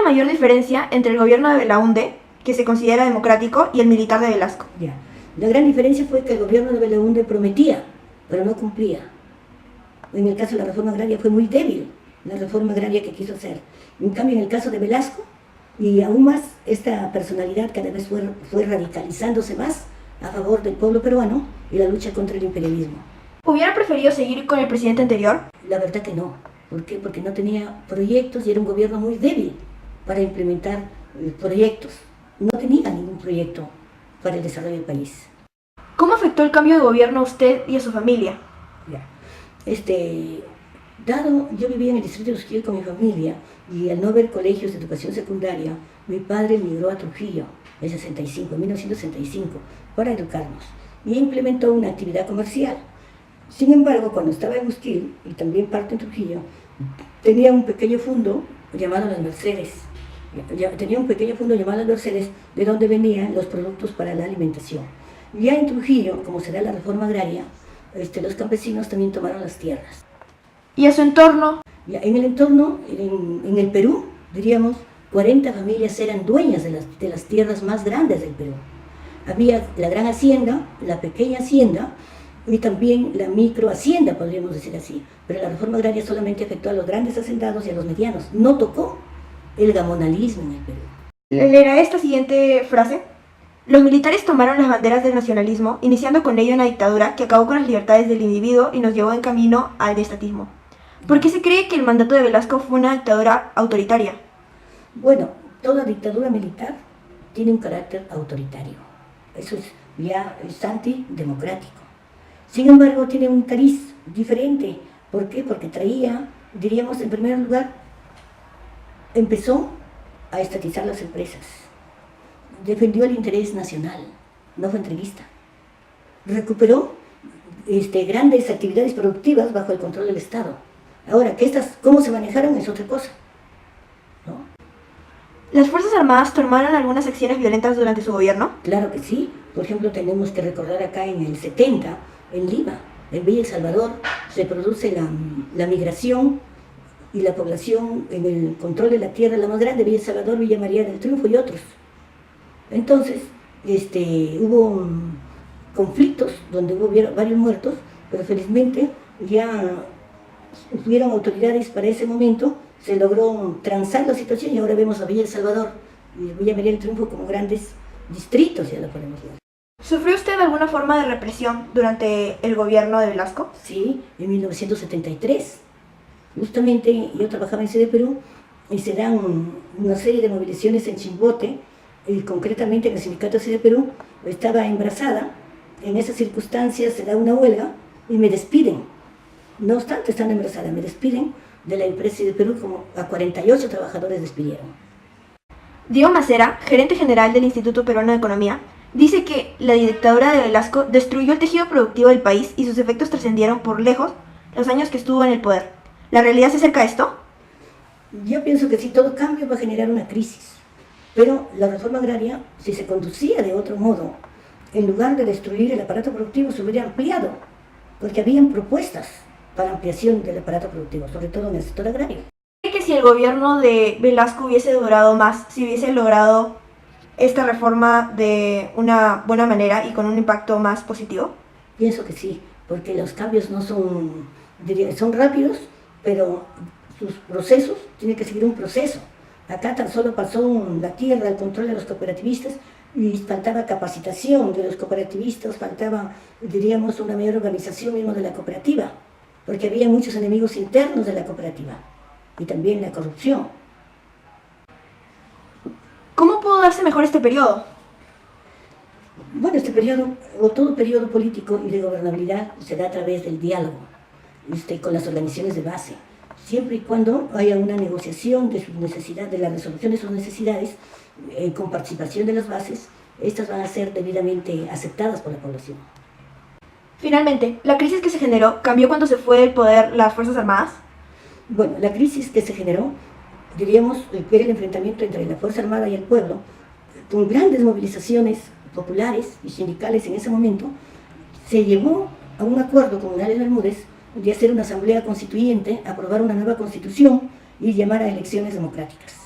mayor diferencia entre el gobierno de Belaúnde, que se considera democrático, y el militar de Velasco? Ya. La gran diferencia fue que el gobierno de Belaúnde prometía, pero no cumplía. En el caso de la reforma agraria fue muy débil, la reforma agraria que quiso hacer. En cambio, en el caso de Velasco, y aún más, esta personalidad cada vez fue radicalizándose más a favor del pueblo peruano y la lucha contra el imperialismo. ¿Hubiera preferido seguir con el presidente anterior? La verdad que no. ¿Por qué? Porque no tenía proyectos y era un gobierno muy débil para implementar proyectos. No tenía ningún proyecto para el desarrollo del país. ¿Cómo afectó el cambio de gobierno a usted y a su familia? Ya. Yo vivía en el distrito de Usquil con mi familia y al no haber colegios de educación secundaria, mi padre migró a Trujillo en 1965, para educarnos y implementó una actividad comercial. Sin embargo, cuando estaba en Usquil y también parte en Trujillo, tenía un pequeño fondo llamado Las Mercedes. De donde venían los productos para la alimentación. Ya en Trujillo, como será la reforma agraria, los campesinos también tomaron las tierras. ¿Y a su entorno? Ya, en el entorno, en el Perú, diríamos, 40 familias eran dueñas de las tierras más grandes del Perú. Había la gran hacienda, la pequeña hacienda y también la microhacienda, podríamos decir así. Pero la reforma agraria solamente afectó a los grandes hacendados y a los medianos. No tocó el gamonalismo en el Perú. Leerá esta siguiente frase. Los militares tomaron las banderas del nacionalismo, iniciando con ello una dictadura que acabó con las libertades del individuo y nos llevó en camino al estatismo. ¿Por qué se cree que el mandato de Velasco fue una dictadura autoritaria? Bueno, toda dictadura militar tiene un carácter autoritario. Eso es antidemocrático. Sin embargo, tiene un cariz diferente. ¿Por qué? Porque traía, diríamos, en primer lugar, empezó a estatizar las empresas. Defendió el interés nacional, no fue entreguista. Recuperó grandes actividades productivas bajo el control del Estado. Ahora, cómo se manejaron es otra cosa, ¿no? ¿Las Fuerzas Armadas tomaron algunas acciones violentas durante su gobierno? Claro que sí. Por ejemplo, tenemos que recordar acá en el 70, en Lima, en Villa El Salvador, se produce la migración y la población en el control de la tierra, la más grande, Villa El Salvador, Villa María del Triunfo y otros. Entonces, hubo conflictos donde hubo varios muertos, pero felizmente ya hubieron autoridades para ese momento, se logró transar la situación y ahora vemos a Villa El Salvador y Villa María del Triunfo como grandes distritos, ya lo podemos ver. ¿Sufrió usted alguna forma de represión durante el gobierno de Velasco? Sí, en 1973. Justamente yo trabajaba en Sede Perú y se dan una serie de movilizaciones en Chimbote, y concretamente en el sindicato de Sede Perú. Estaba embarazada, en esas circunstancias se da una huelga y me despiden. No obstante, estando embarazada, me despiden de la empresa Sede Perú, como a 48 trabajadores despidieron. Diego Macera, gerente general del Instituto Peruano de Economía, dice que la dictadura de Velasco destruyó el tejido productivo del país y sus efectos trascendieron por lejos los años que estuvo en el poder. ¿La realidad se acerca a esto? Yo pienso que sí, todo cambio va a generar una crisis. Pero la reforma agraria, si se conducía de otro modo, en lugar de destruir el aparato productivo, se hubiera ampliado, porque habían propuestas para ampliación del aparato productivo, sobre todo en el sector agrario. ¿Cree que si el gobierno de Velasco hubiese durado más, si hubiese logrado esta reforma de una buena manera y con un impacto más positivo? Pienso que sí, porque los cambios no son rápidos, pero sus procesos tienen que seguir un proceso. Acá tan solo pasó la tierra al control de los cooperativistas y faltaba capacitación de los cooperativistas, faltaba, diríamos, una mayor organización mismo de la cooperativa, porque había muchos enemigos internos de la cooperativa y también la corrupción. ¿Cómo pudo darse mejor este periodo? Bueno, este periodo, o todo periodo político y de gobernabilidad, se da a través del diálogo con las organizaciones de base. Siempre y cuando haya una negociación de sus necesidades, de la resolución de sus necesidades, con participación de las bases, estas van a ser debidamente aceptadas por la población. Finalmente, ¿la crisis que se generó cambió cuando se fue del poder las Fuerzas Armadas? Bueno, la crisis que se generó, diríamos, que era el enfrentamiento entre la Fuerza Armada y el pueblo, con grandes movilizaciones populares y sindicales en ese momento, se llevó a un acuerdo con Morales Bermúdez de hacer una asamblea constituyente, aprobar una nueva constitución y llamar a elecciones democráticas.